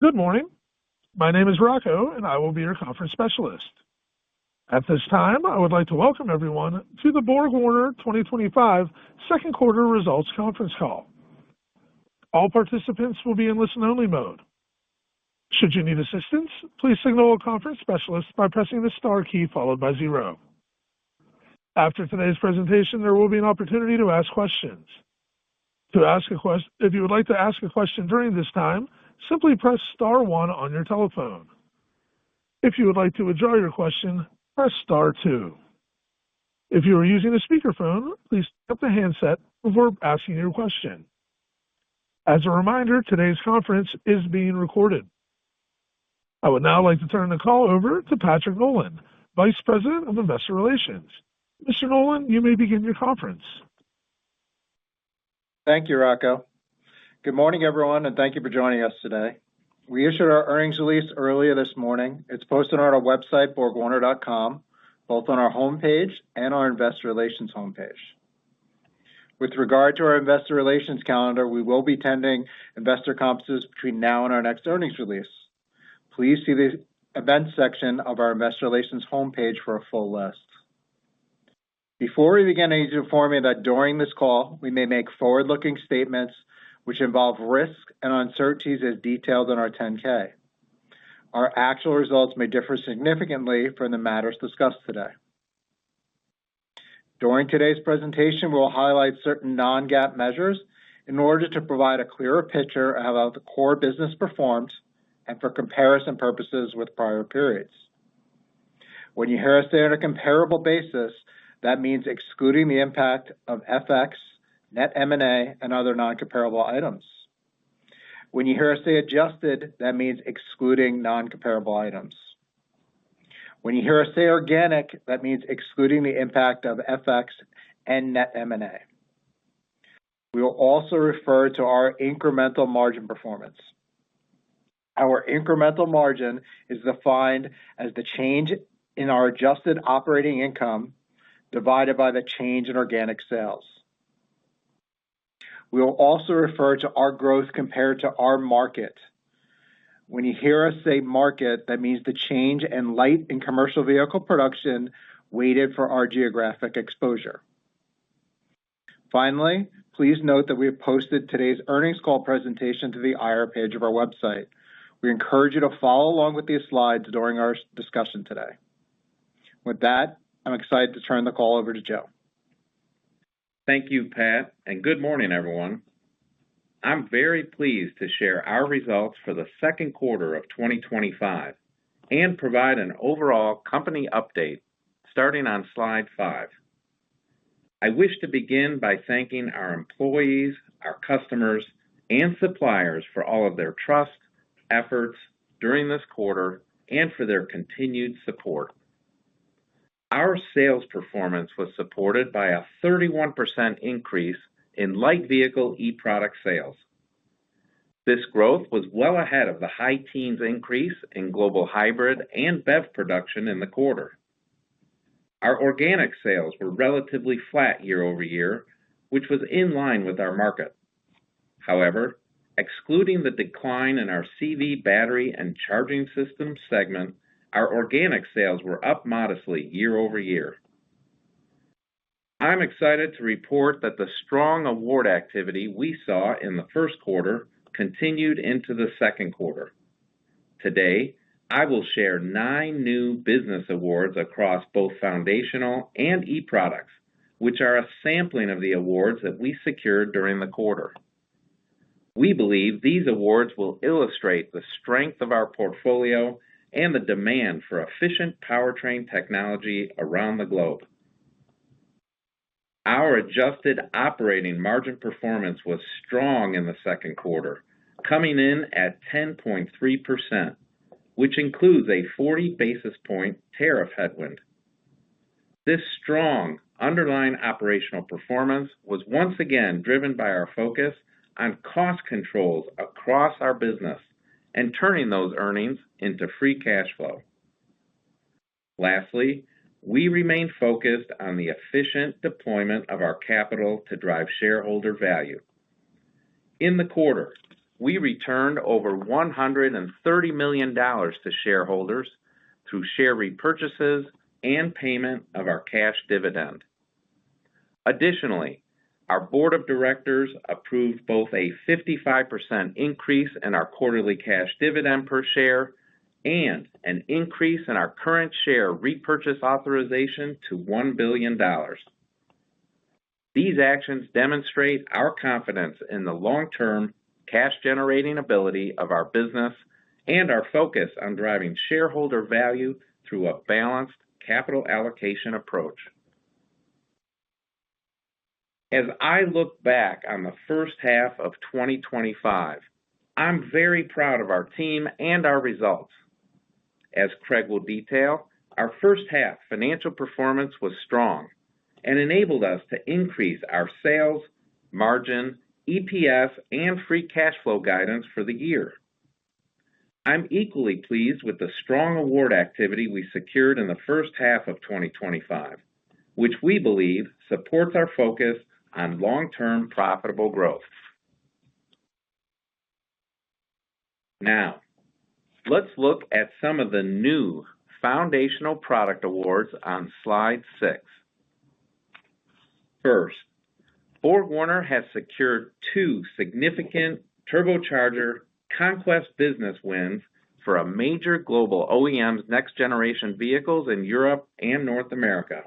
Good morning. My name is Rocco, and I will be your conference specialist. At this time, I would like to welcome everyone to the BorgWarner 2025 second quarter results conference call. All participants will be in listen-only mode. Should you need assistance, please signal a conference specialist by pressing the star key followed by 0. After today's presentation, there will be an opportunity to ask questions. If you would like to ask a question during this time, simply press star 1 on your telephone. If you would like to withdraw your question, press star 2. If you are using a speakerphone, please pick up the handset before asking your question. As a reminder, today's conference is being recorded. I would now like to turn the call over to Patrick Nolan, Vice President of Investor Relations. Mr. Nolan, you may begin your conference. Thank you, Rocco. Good morning, everyone, and thank you for joining us today. We issued our earnings release earlier this morning. It's posted on our website, BorgWarner.com, both on our homepage and our Investor Relations homepage. With regard to our Investor Relations calendar, we will be attending investor conferences between now and our next earnings release. Please see the events section of our Investor Relations homepage for a full list. Before we begin, I need to inform you that during this call, we may make forward-looking statements which involve risks and uncertainties as detailed in our 10-K. Our actual results may differ significantly from the matters discussed today. During today's presentation, we'll highlight certain non-GAAP measures in order to provide a clearer picture of how the core business performed and for comparison purposes with prior periods. When you hear us say on a comparable basis, that means excluding the impact of FX, net M&A, and other non-comparable items. When you hear us say adjusted, that means excluding non-comparable items. When you hear us say organic, that means excluding the impact of FX and net M&A. We will also refer to our incremental margin performance. Our incremental margin is defined as the change in our adjusted operating income divided by the change in organic sales. We will also refer to our growth compared to our market. When you hear us say market, that means the change in light and commercial vehicle production weighted for our geographic exposure. Finally, please note that we have posted today's earnings call presentation to the IR page of our website. We encourage you to follow along with these slides during our discussion today. With that, I'm excited to turn the call over to Joe. Thank you, Pat, and good morning, everyone. I'm very pleased to share our results for the second quarter of 2025 and provide an overall company update starting on slide 5. I wish to begin by thanking our employees, our customers, and suppliers for all of their trust, efforts during this quarter, and for their continued support. Our sales performance was supported by a 31% increase in light vehicle e-product sales. This growth was well ahead of the high teens increase in global hybrid and BEV production in the quarter. Our organic sales were relatively flat year over year, which was in line with our market. However, excluding the decline in our CV battery and charging system segment, our organic sales were up modestly year over year. I'm excited to report that the strong award activity we saw in the first quarter continued into the second quarter. Today, I will share 9 new business awards across both foundational and e-products, which are a sampling of the awards that we secured during the quarter. We believe these awards will illustrate the strength of our portfolio and the demand for efficient powertrain technology around the globe. Our adjusted operating margin performance was strong in the second quarter, coming in at 10.3%, which includes a 40 basis point tariff headwind. This strong underlying operational performance was once again driven by our focus on cost controls across our business and turning those earnings into free cash flow. Lastly, we remain focused on the efficient deployment of our capital to drive shareholder value. In the quarter, we returned over $130 million to shareholders through share repurchases and payment of our cash dividend. Additionally, our board of directors approved both a 55% increase in our quarterly cash dividend per share and an increase in our current share repurchase authorization to $1 billion. These actions demonstrate our confidence in the long-term cash-generating ability of our business and our focus on driving shareholder value through a balanced capital allocation approach. As I look back on the first half of 2025, I'm very proud of our team and our results. As Craig will detail, our first half financial performance was strong and enabled us to increase our sales, margin, EPS, and free cash flow guidance for the year. I'm equally pleased with the strong award activity we secured in the first half of 2025, which we believe supports our focus on long-term profitable growth. Now, let's look at some of the new foundational product awards on slide 6. First, BorgWarner has secured 2 significant turbocharger conquest business wins for a major global OEM's next-generation vehicles in Europe and North America.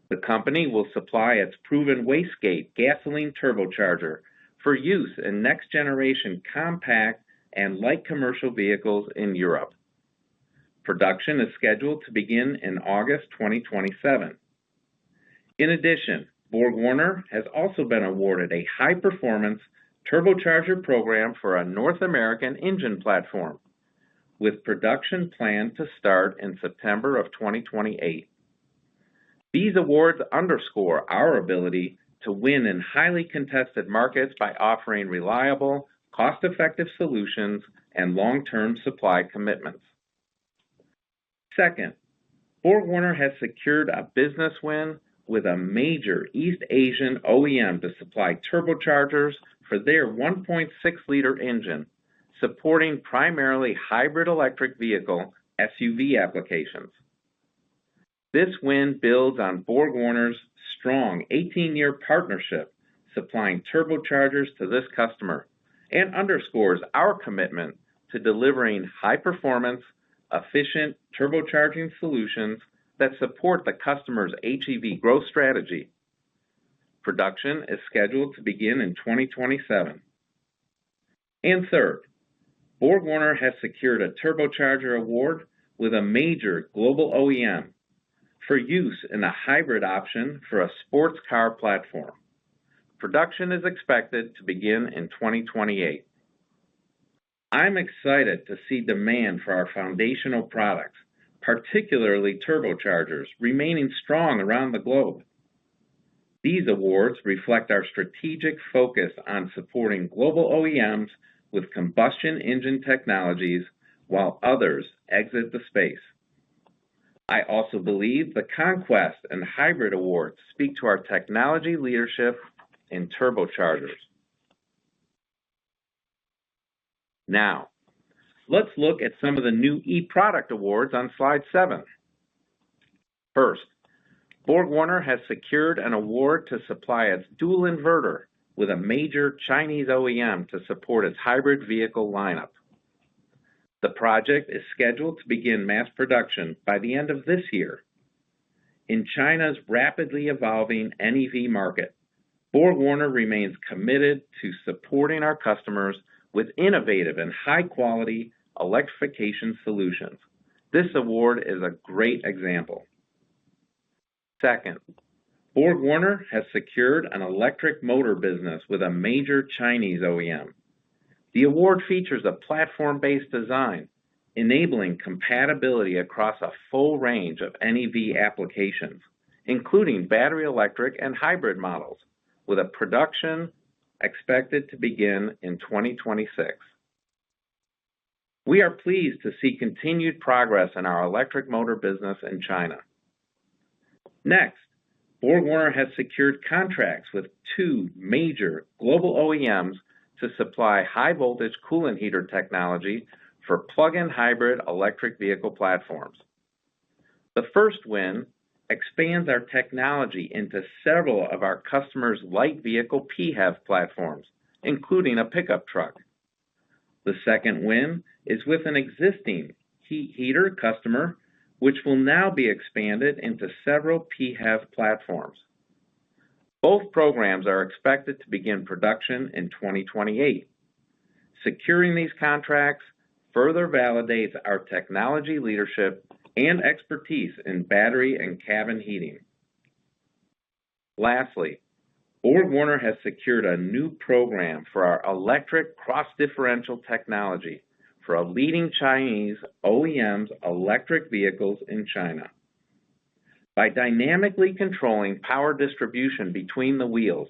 The company will supply its proven wastegate gasoline turbocharger for use in next-generation compact and light commercial vehicles in Europe. Production is scheduled to begin in August 2027. In addition, BorgWarner has also been awarded a high-performance turbocharger program for a North American engine platform, with production planned to start in September of 2028. These awards underscore our ability to win in highly contested markets by offering reliable, cost-effective solutions and long-term supply commitments. Second, BorgWarner has secured a business win with a major East Asian OEM to supply turbochargers for their 1.6-liter engine, supporting primarily hybrid electric vehicle SUV applications. This win builds on BorgWarner's strong 18-year partnership supplying turbochargers to this customer and underscores our commitment to delivering high-performance, efficient turbocharging solutions that support the customer's HEV growth strategy. Production is scheduled to begin in 2027. And third, BorgWarner has secured a turbocharger award with a major global OEM for use in a hybrid option for a sports car platform. Production is expected to begin in 2028. I'm excited to see demand for our foundational products, particularly turbochargers, remaining strong around the globe. These awards reflect our strategic focus on supporting global OEMs with combustion engine technologies while others exit the space. I also believe the Conquest and Hybrid awards speak to our technology leadership in turbochargers. Now, let's look at some of the new e-product awards on slide 7. First, BorgWarner has secured an award to supply its dual inverter with a major Chinese OEM to support its hybrid vehicle lineup. The project is scheduled to begin mass production by the end of this year. In China's rapidly evolving NEV market, BorgWarner remains committed to supporting our customers with innovative and high-quality electrification solutions. This award is a great example. Second, BorgWarner has secured an electric motor business with a major Chinese OEM. The award features a platform-based design, enabling compatibility across a full range of NEV applications, including battery electric and hybrid models, with a production expected to begin in 2026. We are pleased to see continued progress in our electric motor business in China. Next, BorgWarner has secured contracts with 2 major global OEMs to supply high-voltage coolant heater technology for plug-in hybrid electric vehicle platforms. The first win expands our technology into several of our customers' light vehicle PHEV platforms, including a pickup truck. The second win is with an existing heat heater customer, which will now be expanded into several PHEV platforms. Both programs are expected to begin production in 2028. Securing these contracts further validates our technology leadership and expertise in battery and cabin heating. Lastly, BorgWarner has secured a new program for our electric cross-differential technology for a leading Chinese OEM's electric vehicles in China. By dynamically controlling power distribution between the wheels,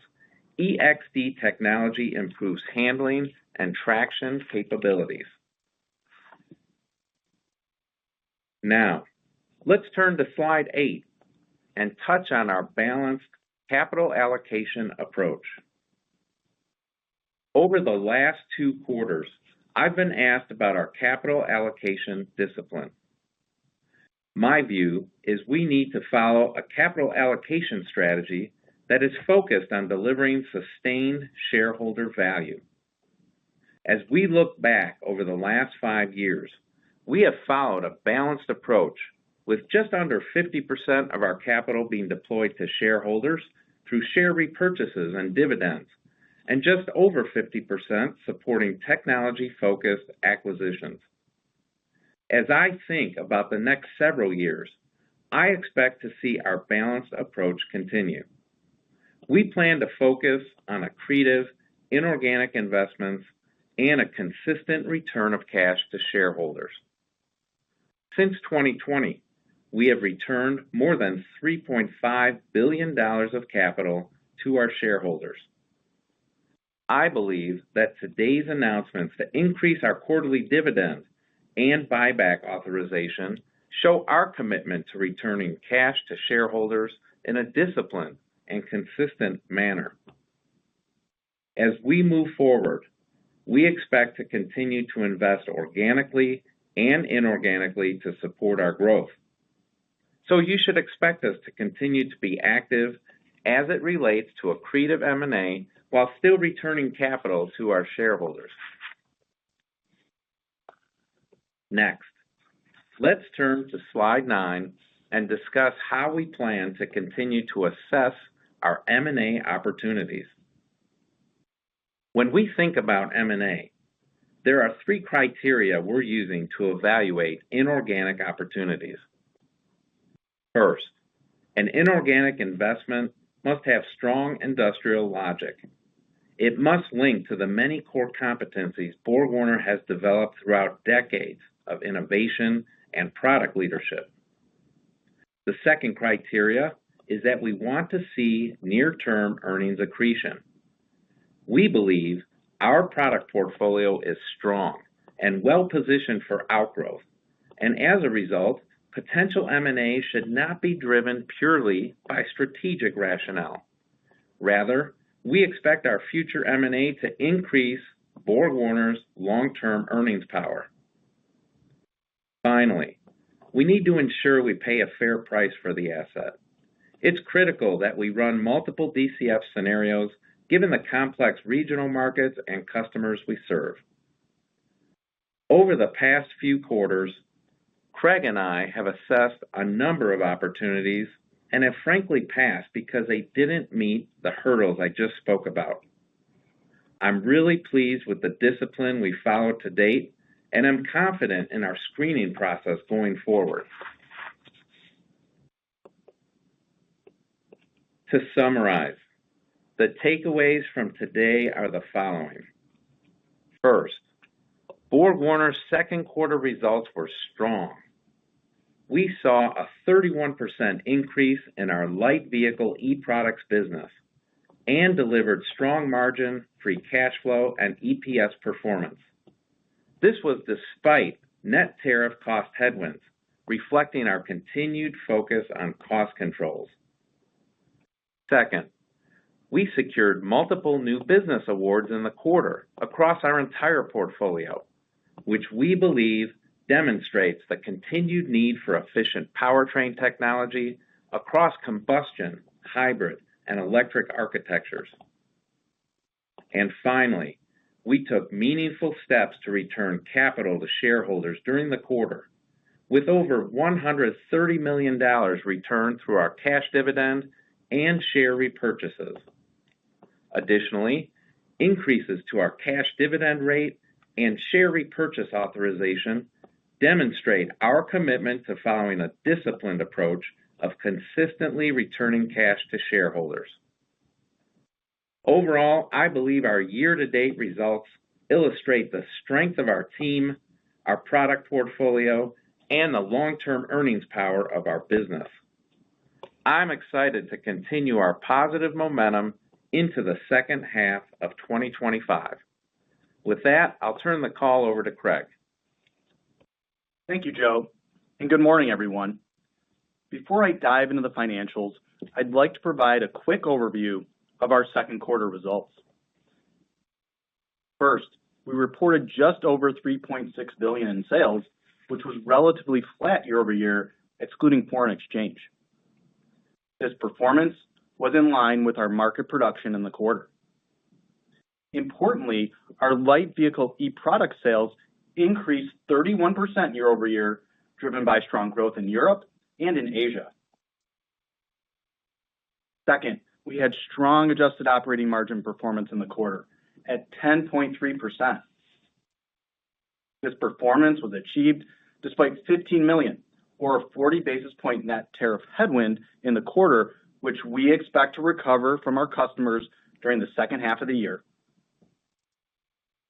EXD technology improves handling and traction capabilities. Now, let's turn to slide 8 and touch on our balanced capital allocation approach. Over the last 2 quarters, I've been asked about our capital allocation discipline. My view is we need to follow a capital allocation strategy that is focused on delivering sustained shareholder value. As we look back over the last 5 years, we have followed a balanced approach with just under 50% of our capital being deployed to shareholders through share repurchases and dividends, and just over 50% supporting technology-focused acquisitions. As I think about the next several years, I expect to see our balanced approach continue. We plan to focus on accretive, inorganic investments and a consistent return of cash to shareholders. Since 2020, we have returned more than $3.5 billion of capital to our shareholders. I believe that today's announcements to increase our quarterly dividend and buyback authorization show our commitment to returning cash to shareholders in a disciplined and consistent manner. As we move forward, we expect to continue to invest organically and inorganically to support our growth. So you should expect us to continue to be active as it relates to accretive M&A while still returning capital to our shareholders. Next, let's turn to slide 9 and discuss how we plan to continue to assess our M&A opportunities. When we think about M&A, there are 3 criteria we're using to evaluate inorganic opportunities. First, an inorganic investment must have strong industrial logic. It must link to the many core competencies BorgWarner has developed throughout decades of innovation and product leadership. The second criteria is that we want to see near-term earnings accretion. We believe our product portfolio is strong and well-positioned for outgrowth, and as a result, potential M&A should not be driven purely by strategic rationale. Rather, we expect our future M&A to increase BorgWarner's long-term earnings power. Finally, we need to ensure we pay a fair price for the asset. It's critical that we run multiple DCF scenarios given the complex regional markets and customers we serve. Over the past few quarters, Craig and I have assessed a number of opportunities and have frankly passed because they didn't meet the hurdles I just spoke about. I'm really pleased with the discipline we followed to date, and I'm confident in our screening process going forward. To summarize, the takeaways from today are the following. First, BorgWarner's second quarter results were strong. We saw a 31% increase in our light vehicle e-products business and delivered strong margin, free cash flow, and EPS performance. This was despite net tariff cost headwinds, reflecting our continued focus on cost controls. Second, we secured multiple new business awards in the quarter across our entire portfolio, which we believe demonstrates the continued need for efficient powertrain technology across combustion, hybrid, and electric architectures. And finally, we took meaningful steps to return capital to shareholders during the quarter, with over $130 million returned through our cash dividend and share repurchases. Additionally, increases to our cash dividend rate and share repurchase authorization demonstrate our commitment to following a disciplined approach of consistently returning cash to shareholders. Overall, I believe our year-to-date results illustrate the strength of our team, our product portfolio, and the long-term earnings power of our business. I'm excited to continue our positive momentum into the second half of 2025. With that, I'll turn the call over to Craig. Thank you, Joe, and good morning, everyone. Before I dive into the financials, I'd like to provide a quick overview of our second quarter results. First, we reported just over $3.6 billion in sales, which was relatively flat year over year, excluding foreign exchange. This performance was in line with our market production in the quarter. Importantly, our light vehicle e-product sales increased 31% year over year, driven by strong growth in Europe and in Asia. Second, we had strong adjusted operating margin performance in the quarter at 10.3%. This performance was achieved despite $15 million, or a 40 basis point net tariff headwind in the quarter, which we expect to recover from our customers during the second half of the year.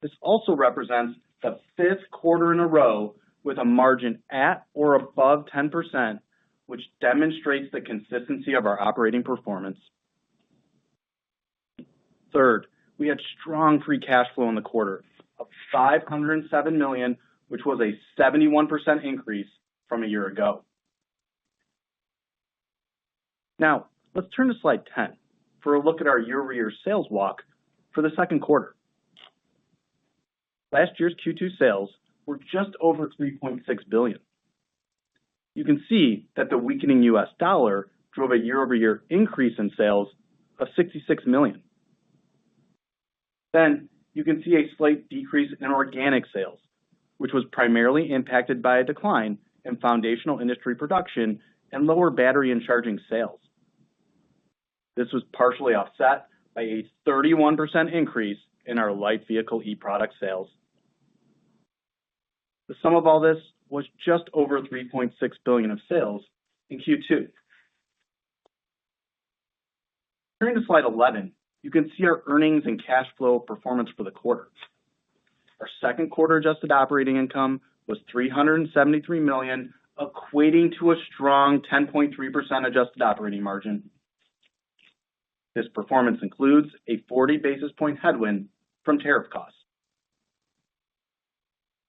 This also represents the fifth quarter in a row with a margin at or above 10%, which demonstrates the consistency of our operating performance. Third, we had strong free cash flow in the quarter of $507 million, which was a 71% increase from a year ago. Now, let's turn to slide 10 for a look at our year-over-year sales walk for the second quarter. Last year's Q2 sales were just over $3.6 billion. You can see that the weakening US dollar drove a year-over-year increase in sales of $66 million. Then you can see a slight decrease in organic sales, which was primarily impacted by a decline in foundational industry production and lower battery and charging sales. This was partially offset by a 31% increase in our light vehicle e-product sales. The sum of all this was just over $3.6 billion of sales in Q2. Turning to slide 11, you can see our earnings and cash flow performance for the quarter. Our second quarter adjusted operating income was $373 million, equating to a strong 10.3% adjusted operating margin. This performance includes a 40 basis point headwind from tariff costs.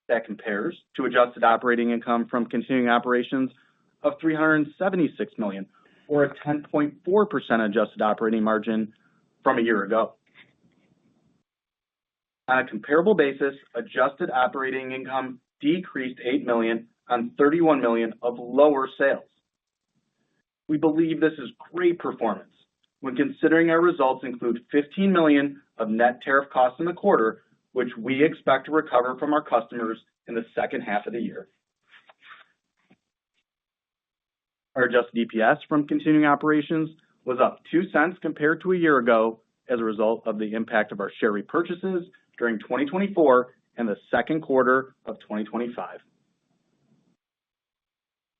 That compares to adjusted operating income from continuing operations of $376 million, or a 10.4% adjusted operating margin from a year ago. On a comparable basis, adjusted operating income decreased $8 million on $31 million of lower sales. We believe this is great performance when considering our results include $15 million of net tariff costs in the quarter, which we expect to recover from our customers in the second half of the year. Our adjusted EPS from continuing operations was up 2 cents compared to a year ago as a result of the impact of our share repurchases during 2024 and the second quarter of 2025.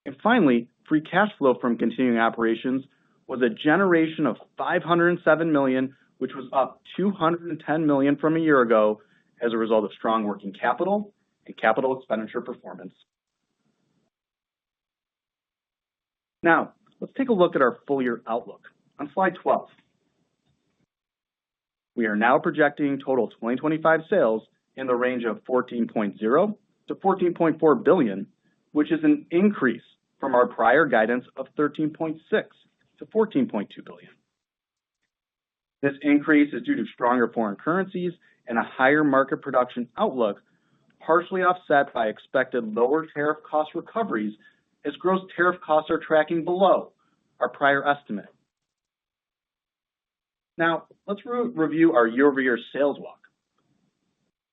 And finally, free cash flow from continuing operations was a generation of $507 million, which was up $210 million from a year ago as a result of strong working capital and capital expenditure performance. Now, let's take a look at our full year outlook on slide 12. We are now projecting total 2025 sales in the range of $14.0 to $14.4 billion, which is an increase from our prior guidance of $13.6 to $14.2 billion. This increase is due to stronger foreign currencies and a higher market production outlook, partially offset by expected lower tariff cost recoveries as gross tariff costs are tracking below our prior estimate. Now, let's review our year-over-year sales walk.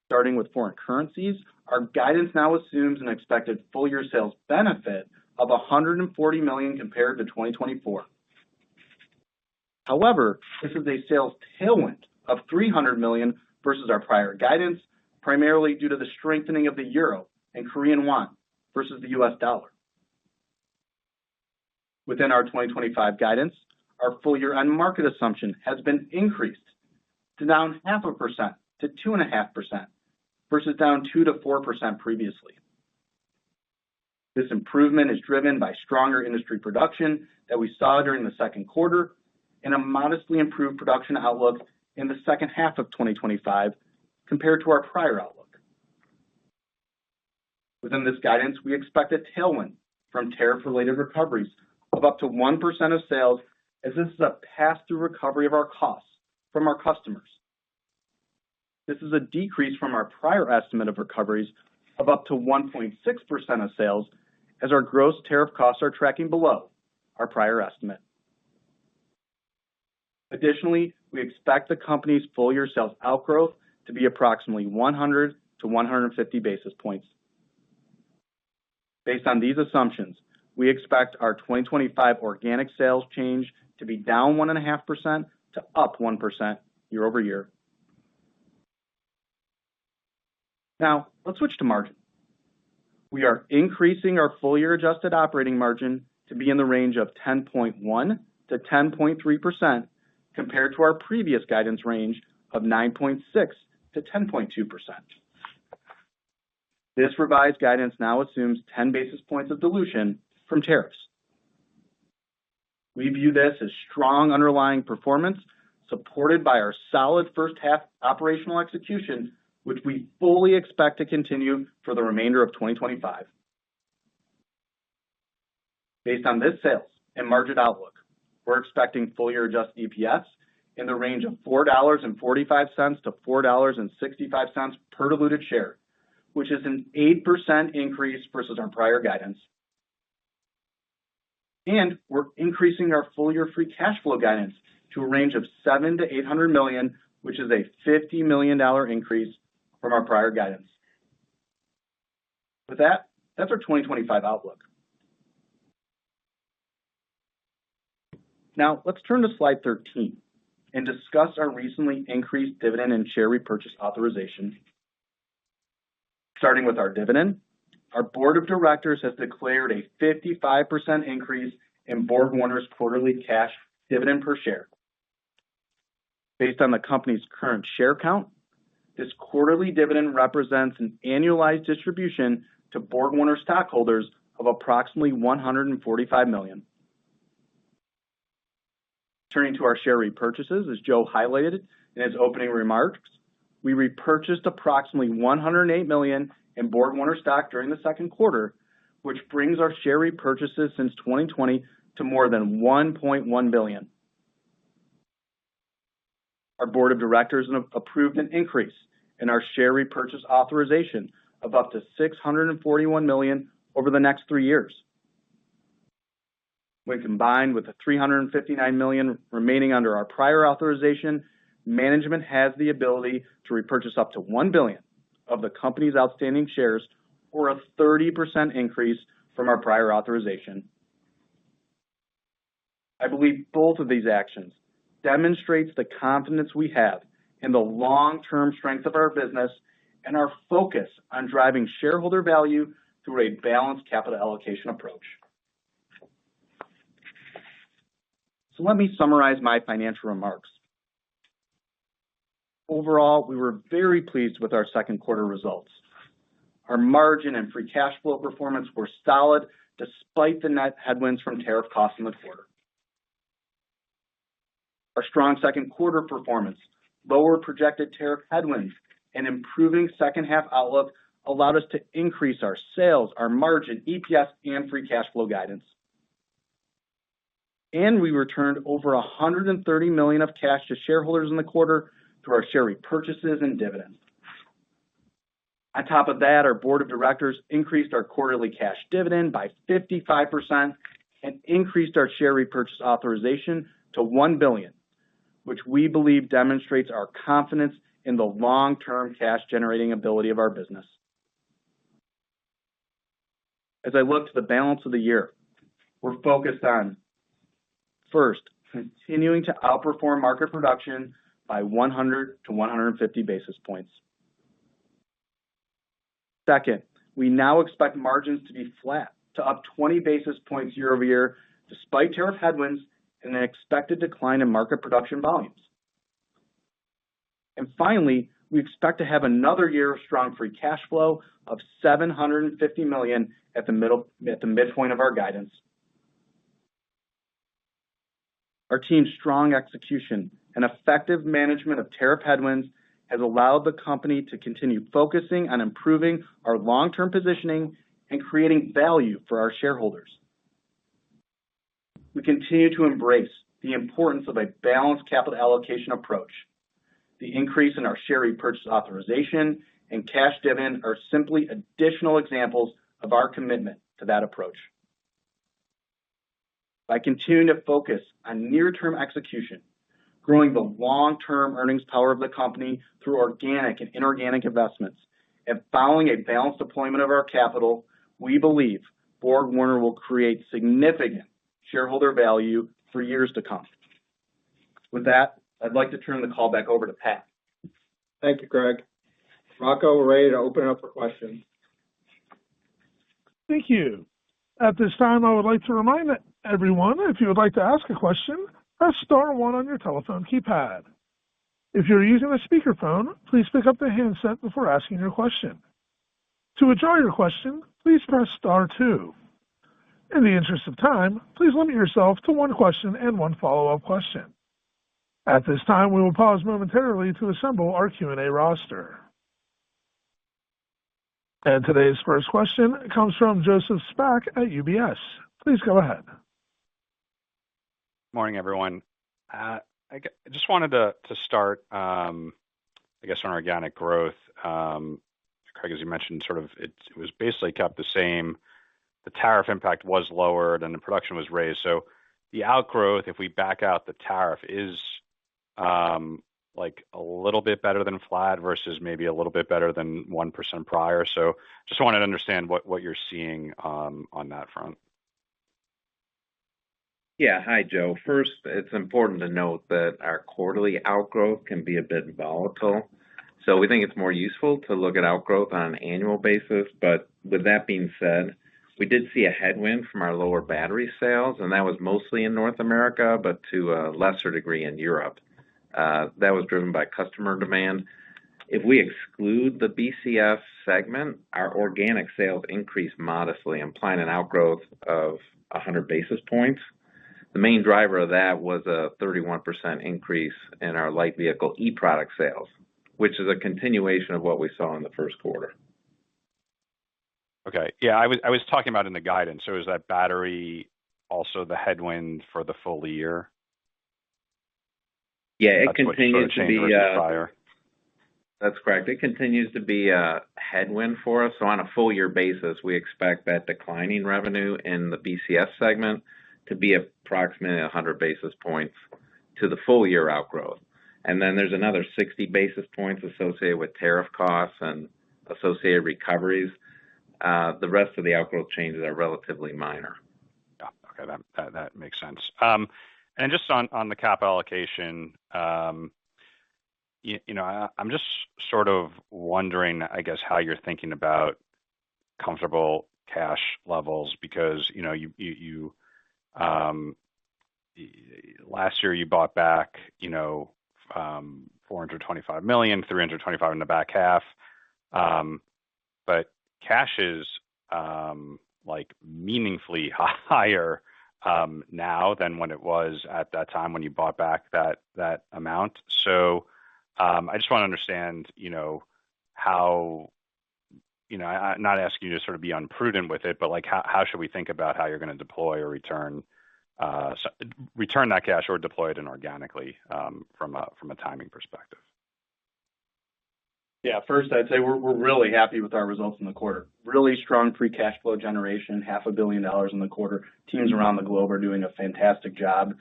Starting with foreign currencies, our guidance now assumes an expected full-year sales benefit of $140 million compared to 2024. However, this is a sales tailwind of $300 million versus our prior guidance, primarily due to the strengthening of the euro and Korean won versus the US dollar. Within our 2025 guidance, our full-year end market assumption has been increased to down 0.5% to 2.5% versus down 2 to 4% previously. This improvement is driven by stronger industry production that we saw during the second quarter and a modestly improved production outlook in the second half of 2025 compared to our prior outlook. Within this guidance, we expect a tailwind from tariff-related recoveries of up to 1% of sales, as this is a pass-through recovery of our costs from our customers. This is a decrease from our prior estimate of recoveries of up to 1.6% of sales, as our gross tariff costs are tracking below our prior estimate. Additionally, we expect the company's full-year sales outgrowth to be approximately 100 to 150 basis points. Based on these assumptions, we expect our 2025 organic sales change to be down 1.5% to up 1% year over year. Now, let's switch to margin. We are increasing our full-year adjusted operating margin to be in the range of 10.1 to 10.3% compared to our previous guidance range of 9.6 to 10.2%. This revised guidance now assumes 10 basis points of dilution from tariffs. We view this as strong underlying performance supported by our solid first half operational execution, which we fully expect to continue for the remainder of 2025. Based on this sales and margin outlook, we're expecting full-year adjusted EPS in the range of $4.45 to $4.65 per diluted share, which is an 8% increase versus our prior guidance. And we're increasing our full-year free cash flow guidance to a range of $700 to $800 million, which is a $50 million increase from our prior guidance. With that, that's our 2025 outlook. Now, let's turn to slide 13 and discuss our recently increased dividend and share repurchase authorization. Starting with our dividend, our board of directors has declared a 55% increase in BorgWarner's quarterly cash dividend per share. Based on the company's current share count, this quarterly dividend represents an annualized distribution to BorgWarner stockholders of approximately $145 million. Turning to our share repurchases, as Joe highlighted in his opening remarks, we repurchased approximately $108 million in BorgWarner stock during the second quarter, which brings our share repurchases since 2020 to more than $1.1 billion. Our board of directors approved an increase in our share repurchase authorization of up to $641 million over the next 3 years. When combined with the $359 million remaining under our prior authorization, management has the ability to repurchase up to $1 billion of the company's outstanding shares, or a 30% increase from our prior authorization. I believe both of these actions demonstrates the confidence we have in the long-term strength of our business and our focus on driving shareholder value through a balanced capital allocation approach. So let me summarize my financial remarks. Overall, we were very pleased with our second quarter results. Our margin and free cash flow performance were solid despite the net headwinds from tariff costs in the quarter. Our strong second quarter performance, lower projected tariff headwinds, and improving second half outlook allowed us to increase our sales, our margin, EPS, and free cash flow guidance. and we returned over $130 million of cash to shareholders in the quarter through our share repurchases and dividends. On top of that, our board of directors increased our quarterly cash dividend by 55% and increased our share repurchase authorization to $1 billion, which we believe demonstrates our confidence in the long-term cash generating ability of our business. As I look to the balance of the year, we're focused on, first, continuing to outperform market production by 100 to 150 basis points. Second, we now expect margins to be flat to up 20 basis points year over year, despite tariff headwinds and an expected decline in market production volumes. And finally, we expect to have another year of strong free cash flow of $750 million at the midpoint of our guidance. Our team's strong execution and effective management of tariff headwinds has allowed the company to continue focusing on improving our long-term positioning and creating value for our shareholders. We continue to embrace the importance of a balanced capital allocation approach. The increase in our share repurchase authorization and cash dividend are simply additional examples of our commitment to that approach. By continuing to focus on near-term execution, growing the long-term earnings power of the company through organic and inorganic investments, and following a balanced deployment of our capital, we believe BorgWarner will create significant shareholder value for years to come. With that, I'd like to turn the call back over to Pat. Thank you, Greg. Rocco, we're ready to open up for questions. Thank you. At this time, I would like to remind everyone, if you would like to ask a question, press star one on your telephone keypad. If you're using a speakerphone, please pick up the handset before asking your question. To withdraw your question, please press star two. In the interest of time, please limit yourself to one question and one follow-up question. At this time, we will pause momentarily to assemble our Q&A roster. And today's first question comes from Joseph Spak at UBS. Please go ahead. Morning, everyone. I just wanted to start, I guess, on organic growth. Craig, as you mentioned, it was basically kept the same. The tariff impact was lowered and the production was raised. So the outgrowth, if we back out the tariff, is like a little bit better than flat versus maybe a little bit better than 1% prior. So just wanted to understand what you're seeing on that front. Yeah. Hi, Joe. First, it's important to note that our quarterly outgrowth can be a bit volatile. So we think it's more useful to look at outgrowth on an annual basis. But with that being said, we did see a headwind from our lower battery sales, and that was mostly in North America, but to a lesser degree in Europe. That was driven by customer demand. If we exclude the BCS segment, our organic sales increased modestly, implying an outgrowth of 100 basis points. The main driver of that was a 31% increase in our light vehicle e-product sales, which is a continuation of what we saw in the first quarter. Okay. Yeah, I was talking about in the guidance. So is that battery also the headwind for the full year? Yeah, it continues to be. Prior. That's correct. It continues to be a headwind for us. So on a full year basis, we expect that declining revenue in the BCS segment to be approximately 100 basis points to the full year outgrowth. And then there's another 60 basis points associated with tariff costs and associated recoveries. The rest of the outgrowth changes are relatively minor. Yeah. Okay. That makes sense. And just on the cap allocation, I'm just sort of wondering, I guess, how you're thinking about comfortable cash levels because, you last year you bought back, $425 million, $325 million in the back half. But cash is like meaningfully higher now than when it was at that time when you bought back that amount. So I just want to understand, how, I'm not asking you to sort of be unprudent with it, but like how should we think about how you're going to deploy or return return that cash or deploy it inorganically from a timing perspective. Yeah, first I'd say we're really happy with our results in the quarter. Really strong free cash flow generation, $500 million in the quarter. Teams around the globe are doing a fantastic job.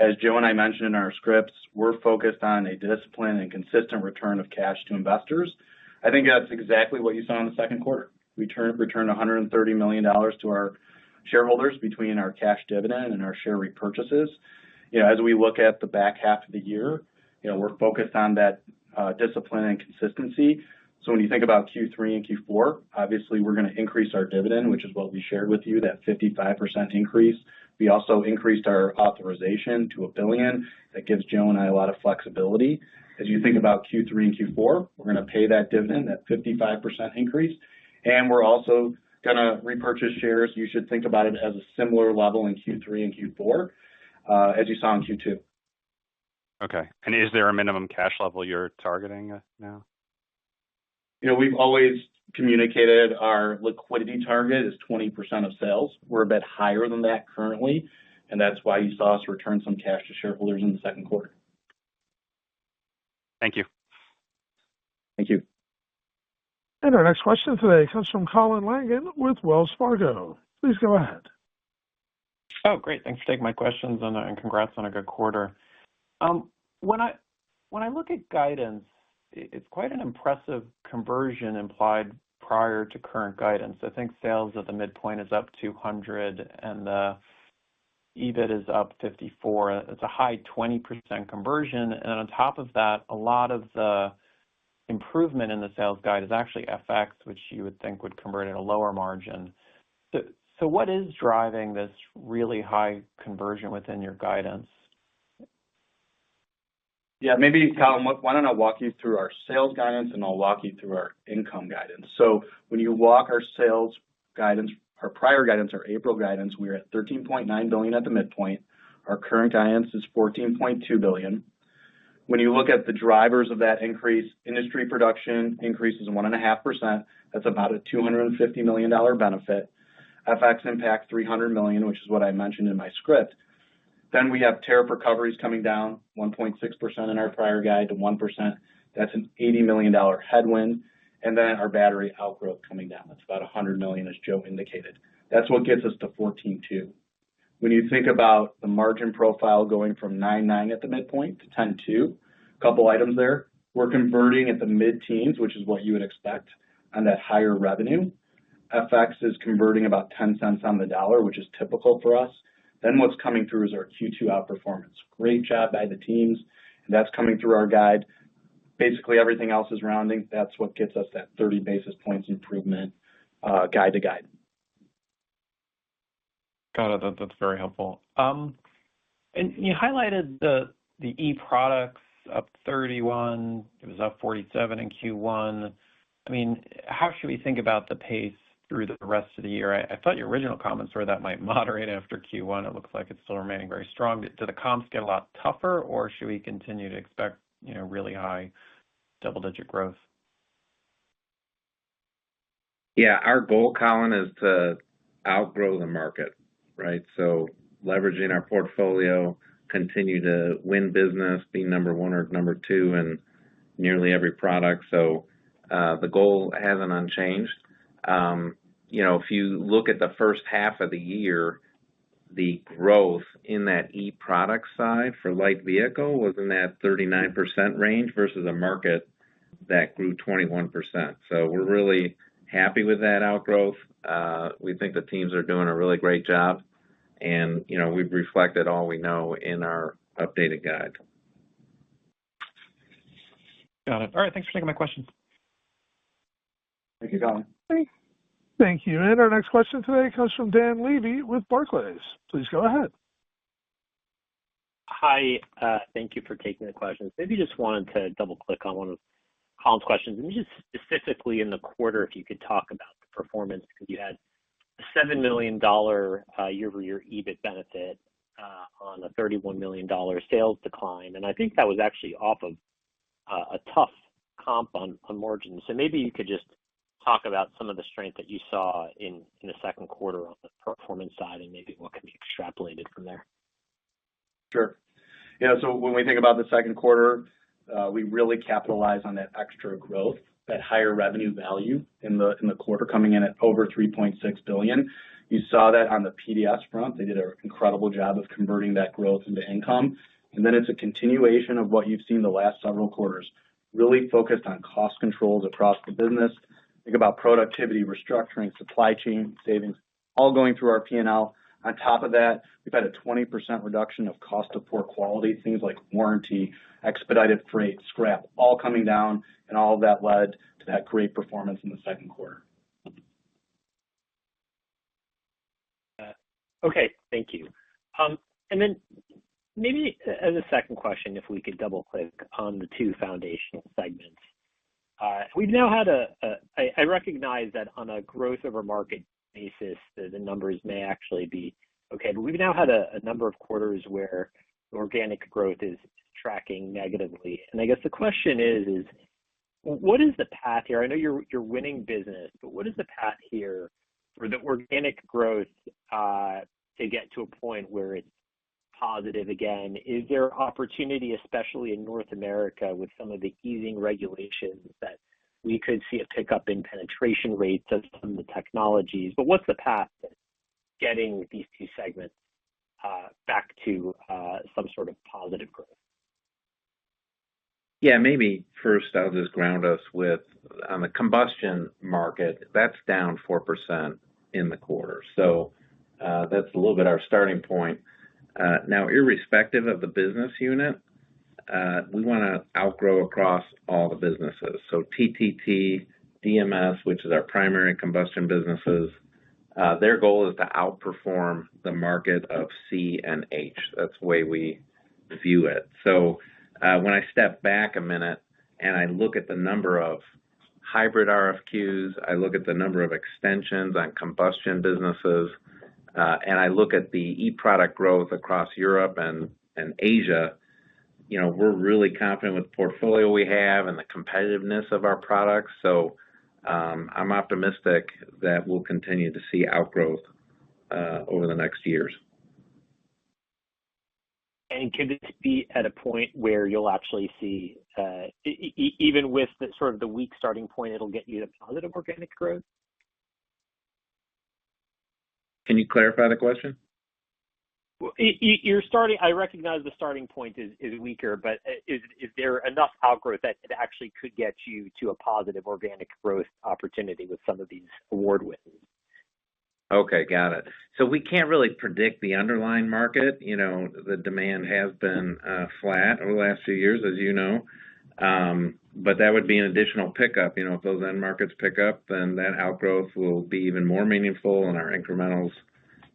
As Joe and I mentioned in our scripts, we're focused on a disciplined and consistent return of cash to investors. I think that's exactly what you saw in the second quarter. We returned $130 million to our shareholders between our cash dividend and our share repurchases. As we look at the back half of the year, we're focused on that discipline and consistency. So when you think about Q3 and Q4, obviously we're going to increase our dividend, which is what we shared with you, that 55% increase. We also increased our authorization to $1 billion. That gives Joe and I a lot of flexibility. As you think about Q3 and Q4, we're going to pay that dividend, that 55% increase, and we're also going to repurchase shares. You should think about it as a similar level in Q3 and Q4 as you saw in Q2. Okay. And is there a minimum cash level you're targeting now? We've always communicated our liquidity target is 20% of sales. We're a bit higher than that currently, and that's why you saw us return some cash to shareholders in the second quarter. Thank you. Thank you. And our next question today comes from Colin Langan with Wells Fargo. Please go ahead. Oh, great. Thanks for taking my questions and congrats on a good quarter. When I look at guidance, it's quite an impressive conversion implied prior to current guidance. I think sales at the midpoint is up 200 and the EBIT is up 54. It's a high 20% conversion. And on top of that, a lot of the improvement in the sales guide is actually FX, which you would think would convert at a lower margin. So what is driving this really high conversion within your guidance? Yeah, maybe, Colin, why don't I walk you through our sales guidance and I'll walk you through our income guidance. So when you walk our sales guidance, our prior guidance, our April guidance, we were at $13.9 billion at the midpoint. Our current guidance is $14.2 billion. When you look at the drivers of that increase, industry production increases 1.5%. That's about a $250 million benefit. FX impact $300 million, which is what I mentioned in my script. Then we have tariff recoveries coming down 1.6% in our prior guide to 1%. That's an $80 million headwind. And then our battery outgrowth coming down. That's about $100 million, as Joe indicated. That's what gets us to 14.2. When you think about the margin profile going from 9.9 at the midpoint to 10.2, a couple items there. We're converting at the mid-teens, which is what you would expect on that higher revenue. FX is converting about 10 cents on the dollar, which is typical for us. Then what's coming through is our Q2 outperformance. Great job by the teams, and that's coming through our guide. Basically, everything else is rounding. That's what gets us that 30 basis points improvement guide to guide. Got it. That's very helpful. And you highlighted the e-products up 31. It was up 47 in Q1. I mean, how should we think about the pace through the rest of the year? I thought your original comments were that might moderate after Q1. It looks like it's still remaining very strong. Do the comps get a lot tougher, or should we continue to expect really high double-digit growth? Yeah, our goal, Colin, is to outgrow the market, right? So leveraging our portfolio, continue to win business, be number one or number two in nearly every product. So the goal hasn't unchanged. If you look at the first half of the year, the growth in that e-product side for light vehicle was in that 39% range versus a market that grew 21%. So we're really happy with that outgrowth. We think the teams are doing a really great job, and we've reflected all we know in our updated guide. Got it. All right, thanks for taking my questions. Thank you, Colin. Thank you. And our next question today comes from Dan Levy with Barclays. Please go ahead. Hi, thank you for taking the questions. Maybe just wanted to double click on one of Colin's questions, and just specifically in the quarter, if you could talk about the performance, because you had a $7 million year-over-year EBIT benefit on a $31 million sales decline, and I think that was actually off of a tough comp on margins. So maybe you could just talk about some of the strength that you saw in the second quarter on the performance side and maybe what can be extrapolated from there. Sure. Yeah, so when we think about the second quarter, we really capitalize on that extra growth, that higher revenue value in the quarter coming in at over $3.6 billion. You saw that on the PDS front. They did an incredible job of converting that growth into income. And then it's a continuation of what you've seen the last several quarters, really focused on cost controls across the business. Think about productivity, restructuring, supply chain savings, all going through our P&L. On top of that, we've had a 20% reduction of cost of poor quality, things like warranty, expedited freight, scrap, all coming down, and all of that led to that great performance in the second quarter. Okay, thank you. And then maybe as a second question, if we could double click on the two foundational segments. We've now had I recognize that on a growth over market basis, the numbers may actually be okay, but we've now had a number of quarters where organic growth is tracking negatively. And I guess the question is what is the path here? I know you're winning business, but what is the path here for the organic growth to get to a point where it's positive again? Is there opportunity, especially in North America, with some of the easing regulations, that we could see a pickup in penetration rates of some of the technologies? But what's the path to getting these two segments back to some sort of positive growth? Yeah, maybe first I'll just ground us with, on the combustion market, that's down 4% in the quarter. So that's a little bit our starting point. Now, irrespective of the business unit, we want to outgrow across all the businesses. So TTT, DMS, which is our primary combustion businesses, their goal is to outperform the market of C and H. That's the way we view it. So when I step back a minute and I look at the number of hybrid RFQs, I look at the number of extensions on combustion businesses, and I look at the e-product growth across Europe and Asia, we're really confident with the portfolio we have and the competitiveness of our products. So I'm optimistic that we'll continue to see outgrowth over the next years. And could this be at a point where you'll actually see, even with the sort of the weak starting point, it'll get you to positive organic growth? Can you clarify the question? Well, you're starting. I recognize the starting point is weaker, but is there enough outgrowth that it actually could get you to a positive organic growth opportunity with some of these award wins? Okay, got it. So we can't really predict the underlying market. The demand has been flat over the last few years, as you know. But that would be an additional pickup. If those end markets pick up, then that outgrowth will be even more meaningful, and our incrementals,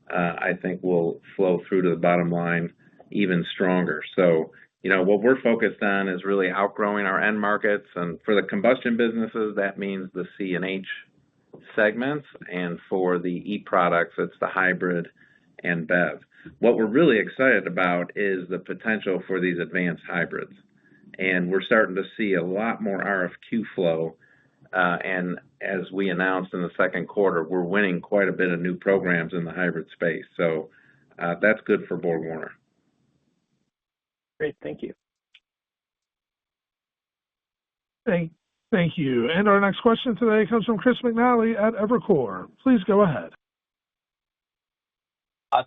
I think, will flow through to the bottom line even stronger. So, what we're focused on is really outgrowing our end markets. And for the combustion businesses, that means the C and H segments. And for the e-products, it's the hybrid and BEV. What we're really excited about is the potential for these advanced hybrids. And we're starting to see a lot more RFQ flow. And as we announced in the second quarter, we're winning quite a bit of new programs in the hybrid space. So that's good for BorgWarner. Great, thank you. Thank you. And our next question today comes from Chris McNally at Evercore. Please go ahead.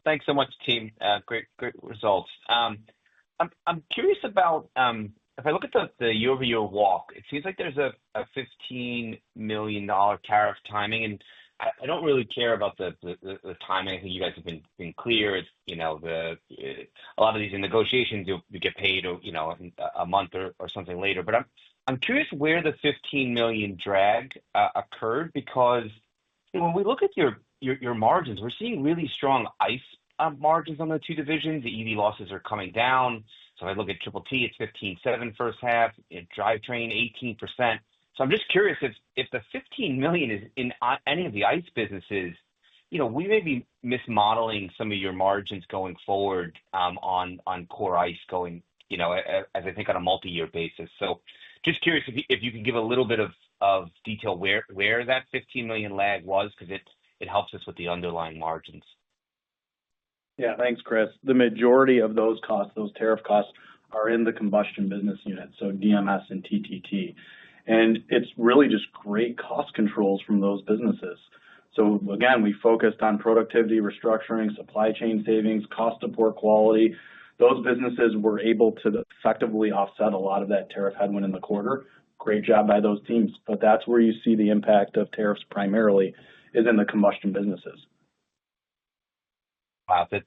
Thanks so much, team. Great results. I'm curious about, if I look at the year-over-year walk, it seems like there's a $15 million tariff timing, and I don't really care about the timing. I think you guys have been clear. It's, a lot of these negotiations you get paid, a month or something later. But I'm curious where the $15 million drag occurred, because when we look at your margins, we're seeing really strong ICE margins on the two divisions. The EV losses are coming down. So if I look at Triple T, it's 15.7 first half. Drivetrain, 18%. So I'm just curious if the $15 million is in any of the ICE businesses, we may be mismodeling some of your margins going forward on core ICE going, as I think on a multi-year basis. So just curious if you can give a little bit of detail where that $15 million lag was, because it helps us with the underlying margins. Yeah, thanks, Chris. The majority of those costs, those tariff costs, are in the combustion business unit, so DMS and TTT. And it's really just great cost controls from those businesses. So again, we focused on productivity, restructuring, supply chain savings, cost of poor quality. Those businesses were able to effectively offset a lot of that tariff headwind in the quarter. Great job by those teams. But that's where you see the impact of tariffs primarily is in the combustion businesses. Wow, that's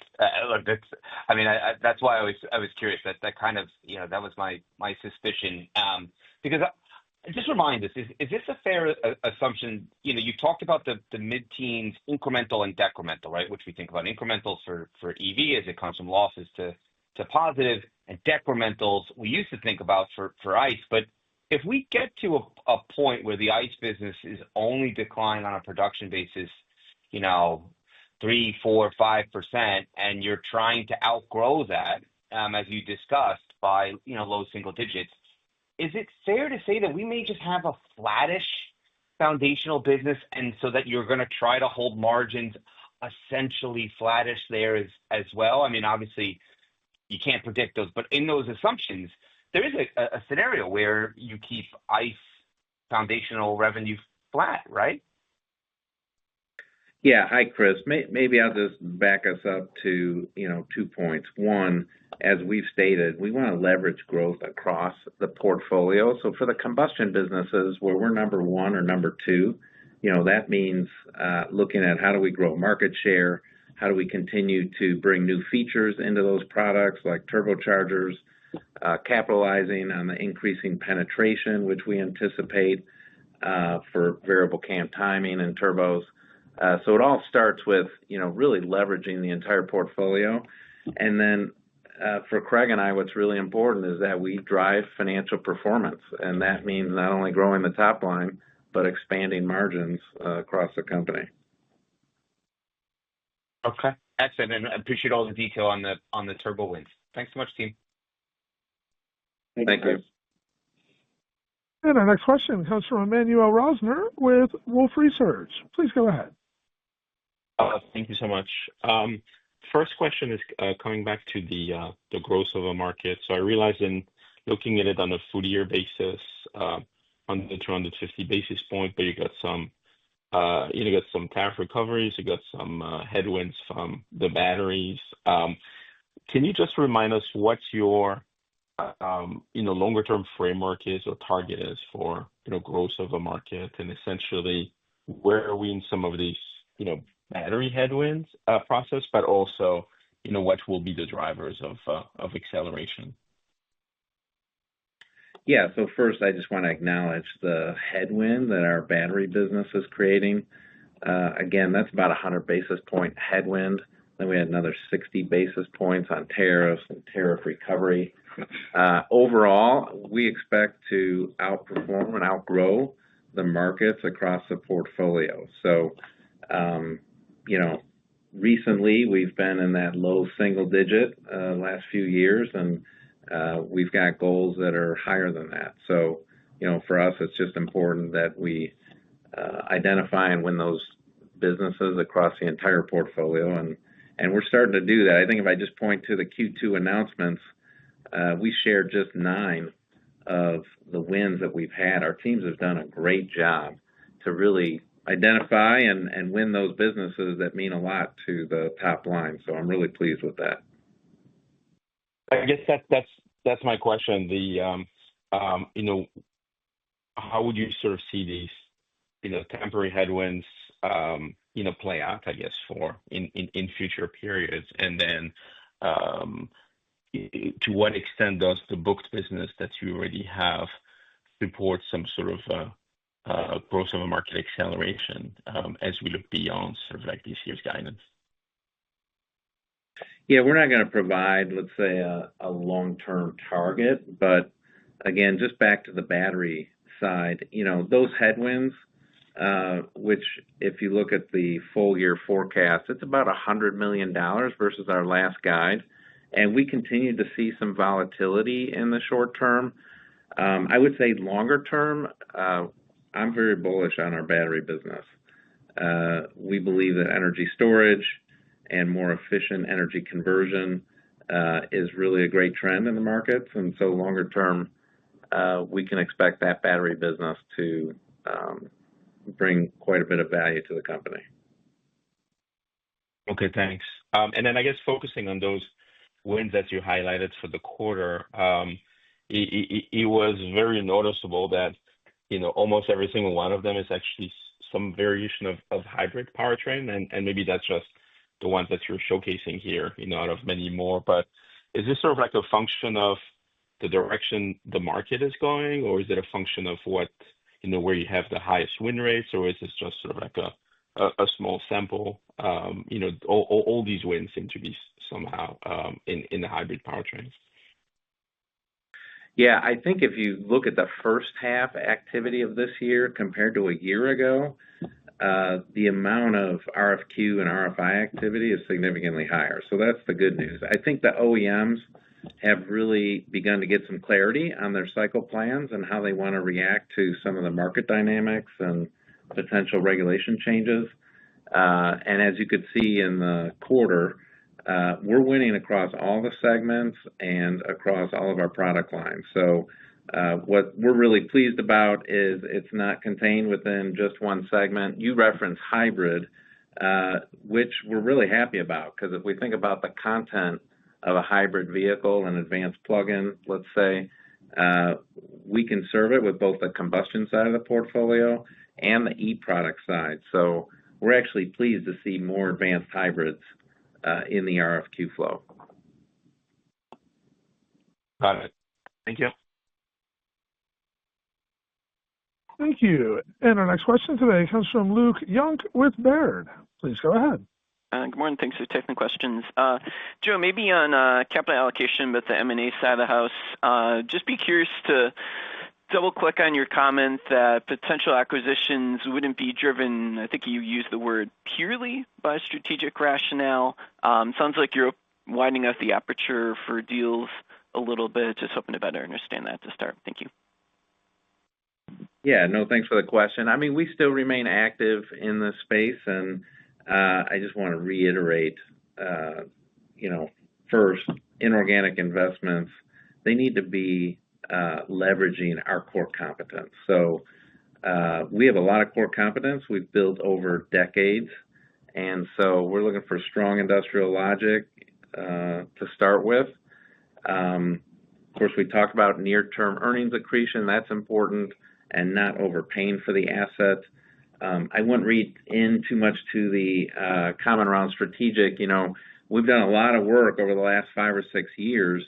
why I was curious. That kind of, that was my suspicion. Because just remind us, is this a fair assumption? You talked about the mid-teens incremental and decremental, right? Which we think about incrementals for EV as it comes from losses to positive, and decrementals we used to think about for ICE. But if we get to a point where the ICE business is only declining on a production basis, 3, 4, 5%, and you're trying to outgrow that, as you discussed, by low single digits, is it fair to say that we may just have a flattish foundational business, and so that you're going to try to hold margins essentially flattish there as well? I mean, obviously, you can't predict those, but in those assumptions, there is a scenario where you keep ICE foundational revenue flat, right? Yeah. Hi, Chris. Maybe I'll just back us up to, 2 points. One, as we've stated, we want to leverage growth across the portfolio. So for the combustion businesses where we're number 1 or number 2, that means looking at how do we grow market share, how do we continue to bring new features into those products like turbochargers, capitalizing on the increasing penetration, which we anticipate for variable cam timing and turbos. So it all starts with, really leveraging the entire portfolio. And then for Craig and I, what's really important is that we drive financial performance. And that means not only growing the top line, but expanding margins across the company. Okay. Excellent. And I appreciate all the detail on the turbo wins. Thanks so much, team. Thank you. And our next question comes from Emmanuel Rosner with Wolfe Research. Please go ahead. Thank you so much. First question is coming back to the growth of a market. So I realize in looking at it on a full year basis, on the 250 basis point, but you got some tariff recoveries, you got some headwinds from the batteries. Can you just remind us what your longer term framework is or target is for growth of a market, and essentially where are we in some of these battery headwinds process, but also what will be the drivers of acceleration? Yeah. So first, I just want to acknowledge the headwind that our battery business is creating. Again, that's about 100 basis point headwind. Then we had another 60 basis points on tariffs and tariff recovery. Overall, we expect to outperform and outgrow the markets across the portfolio. So, recently we've been in that low single digit last few years, and we've got goals that are higher than that. So, for us, it's just important that we identify and win those businesses across the entire portfolio, and we're starting to do that. I think if I just point to the Q2 announcements, we shared just 9 of the wins that we've had. Our teams have done a great job to really identify and win those businesses that mean a lot to the top line. So I'm really pleased with that. I guess that's my question. How would you sort of see these, temporary headwinds, play out, I guess, in future periods, and then to what extent does the booked business that you already have support some sort of growth of a market acceleration as we look beyond sort of like this year's guidance? Yeah, we're not going to provide, let's say, a long-term target, but again, just back to the battery side, those headwinds, which if you look at the full year forecast, it's about $100 million versus our last guide. And we continue to see some volatility in the short term. I would say longer term, I'm very bullish on our battery business. We believe that energy storage and more efficient energy conversion is really a great trend in the markets. And so longer term, we can expect that battery business to bring quite a bit of value to the company. Okay, thanks. And then I guess focusing on those wins that you highlighted for the quarter, it was very noticeable that almost every single one of them is actually some variation of hybrid powertrain, and maybe that's just the ones that you're showcasing here, out of many more. But is this sort of like a function of the direction the market is going, or is it a function of what where you have the highest win rates, or is this just sort of like a small sample? All these wins seem to be somehow in the hybrid powertrains. Yeah, I think if you look at the first half activity of this year compared to a year ago, the amount of RFQ and RFI activity is significantly higher. So that's the good news. I think the OEMs have really begun to get some clarity on their cycle plans and how they want to react to some of the market dynamics and potential regulation changes. And as you could see in the quarter, we're winning across all the segments and across all of our product lines. So what we're really pleased about is it's not contained within just one segment. You referenced hybrid, which we're really happy about, because if we think about the content of a hybrid vehicle, an advanced plug-in, let's say, we can serve it with both the combustion side of the portfolio and the e-product side. So we're actually pleased to see more advanced hybrids in the RFQ flow. Got it. Thank you. Thank you. And our next question today comes from Luke Junk with Baird. Please go ahead. Good morning. Thanks for taking the questions. Joe, maybe on capital allocation, but the M&A side of the house, just be curious to double click on your comment that potential acquisitions wouldn't be driven, I think you used the word, purely by strategic rationale. Sounds like you're widening out the aperture for deals a little bit. Just hoping to better understand that to start. Thank you. Yeah, no, thanks for the question. I mean, we still remain active in this space, and I just want to reiterate, first, inorganic investments, they need to be leveraging our core competence. So we have a lot of core competence we've built over decades, and so we're looking for strong industrial logic to start with. Of course, we talked about near-term earnings accretion. That's important, and not overpaying for the asset. I wouldn't read in too much to the comment around strategic. We've done a lot of work over the last 5 or 6 years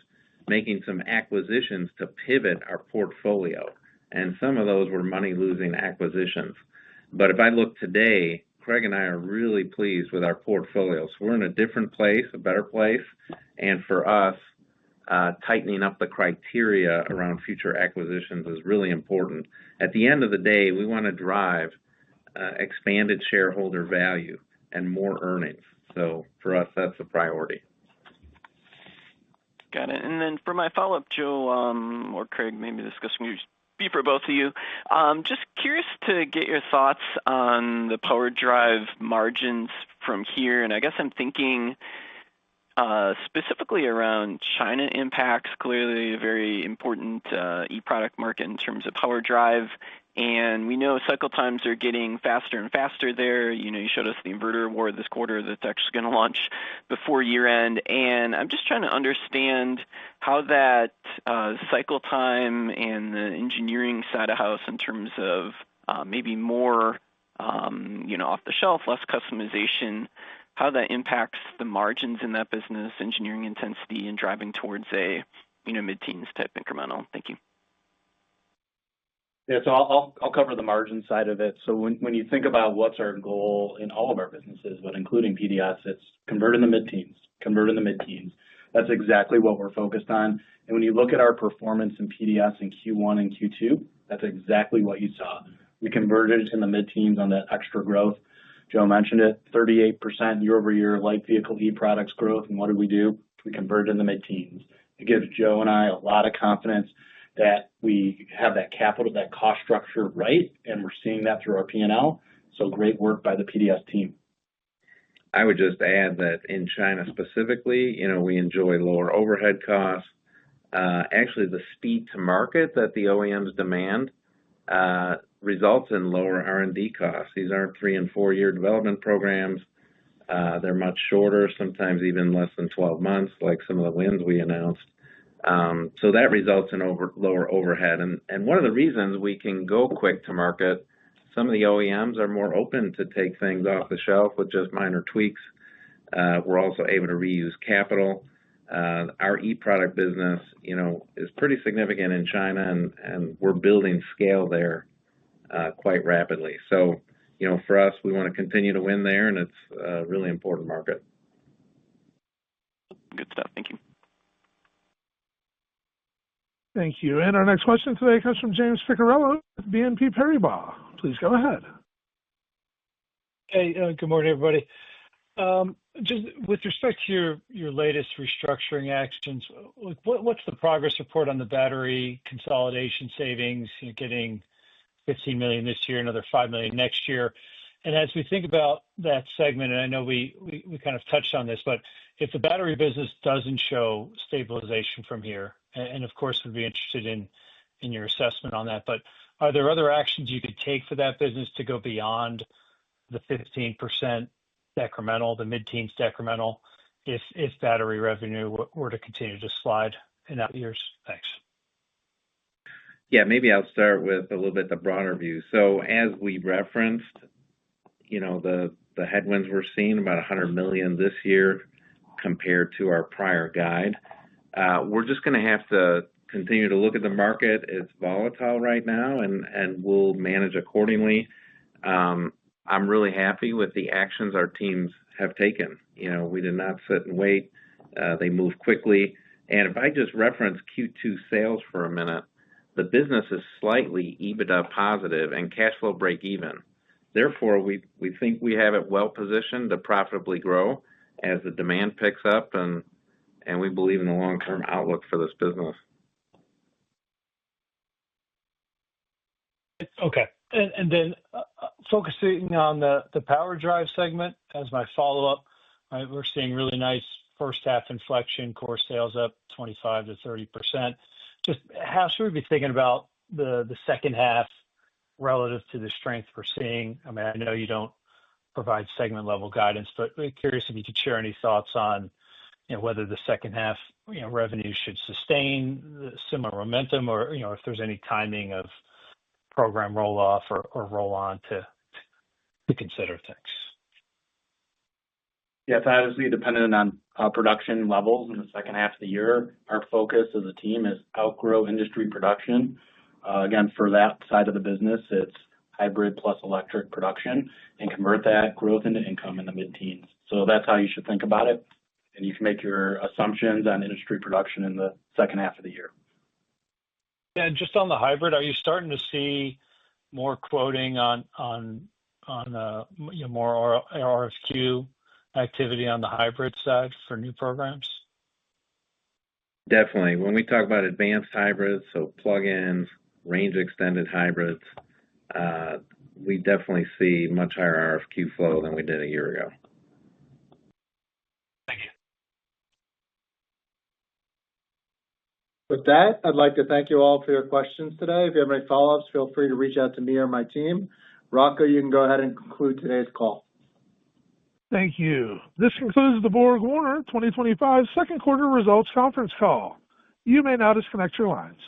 making some acquisitions to pivot our portfolio, and some of those were money-losing acquisitions. But if I look today, Craig and I are really pleased with our portfolio. So we're in a different place, a better place, and for us, tightening up the criteria around future acquisitions is really important. At the end of the day, we want to drive expanded shareholder value and more earnings. So for us, that's a priority. Got it. And then for my follow-up, Joe or Craig, maybe this question would be for both of you. Just curious to get your thoughts on the power drive margins from here. And I guess I'm thinking specifically around China impacts, clearly a very important e-product market in terms of power drive. And we know cycle times are getting faster and faster there. You showed us the inverter award this quarter that's actually going to launch before year end. And I'm just trying to understand how that cycle time and the engineering side of house in terms of maybe more, off the shelf, less customization, how that impacts the margins in that business, engineering intensity, and driving towards a mid-teens type incremental. Thank you. Yeah, so I'll cover the margin side of it. So when you think about what's our goal in all of our businesses, but including PDS, it's convert in the mid-teens. That's exactly what we're focused on. And when you look at our performance in PDS in Q1 and Q2, that's exactly what you saw. We converted in the mid-teens on that extra growth. Joe mentioned it, 38% year-over-year light vehicle e-products growth. And what did we do? We converted in the mid-teens. It gives Joe and I a lot of confidence that we have that capital, that cost structure right, and we're seeing that through our P&L. So great work by the PDS team. I would just add that in China specifically, we enjoy lower overhead costs. Actually, the speed to market that the OEMs demand results in lower R&D costs. These aren't 3 and 4 year development programs. They're much shorter, sometimes even less than 12 months, like some of the wins we announced. So that results in lower overhead. And one of the reasons we can go quick to market, some of the OEMs are more open to take things off the shelf with just minor tweaks. We're also able to reuse capital. Our e-product business, is pretty significant in China, and we're building scale there quite rapidly. So, for us, we want to continue to win there, and it's a really important market. Good stuff. Thank you. Thank you. And our next question today comes from James Picariello with BNP Paribas. Please go ahead. Hey, good morning, everybody. Just with respect to your latest restructuring actions, what's the progress report on the battery consolidation savings? You're getting $15 million this year, another $5 million next year. And as we think about that segment, and I know we kind of touched on this, but if the battery business doesn't show stabilization from here, and of course we'd be interested in your assessment on that, but are there other actions you could take for that business to go beyond the 15% decremental, the mid-teens decremental, if battery revenue were to continue to slide in out years? Thanks. Yeah, maybe I'll start with a little bit the broader view. So as we referenced, the headwinds we're seeing, about $100 million this year compared to our prior guide. We're just going to have to continue to look at the market. It's volatile right now, and we'll manage accordingly. I'm really happy with the actions our teams have taken. We did not sit and wait. They moved quickly. And if I just reference Q2 sales for a minute, the business is slightly EBITDA positive and cash flow break even. Therefore, we think we have it well positioned to profitably grow as the demand picks up, and we believe in the long-term outlook for this business. Okay. And then focusing on the power drive segment as my follow-up, right, we're seeing really nice first half inflection, core sales up 25 to 30%. Just how should we be thinking about the second half relative to the strength we're seeing? I mean, I know you don't provide segment level guidance, but we're curious if you could share any thoughts on whether the second half revenue should sustain the similar momentum, or if there's any timing of program roll off or roll on to consider. Things. Yeah, it's obviously dependent on production levels in the second half of the year. Our focus as a team is outgrow industry production. Again, for that side of the business, it's hybrid plus electric production and convert that growth into income in the mid-teens. So that's how you should think about it. And you can make your assumptions on industry production in the second half of the year. Yeah, just on the hybrid, are you starting to see more quoting on more RFQ activity on the hybrid side for new programs? Definitely. When we talk about advanced hybrids, so plug-ins, range extended hybrids, we definitely see much higher RFQ flow than we did a year ago. Thank you. With that, I'd like to thank you all for your questions today. If you have any follow-ups, feel free to reach out to me or my team. Rocco, you can go ahead and conclude today's call. Thank you. This concludes the BorgWarner 2025 second quarter results conference call. You may now disconnect your lines.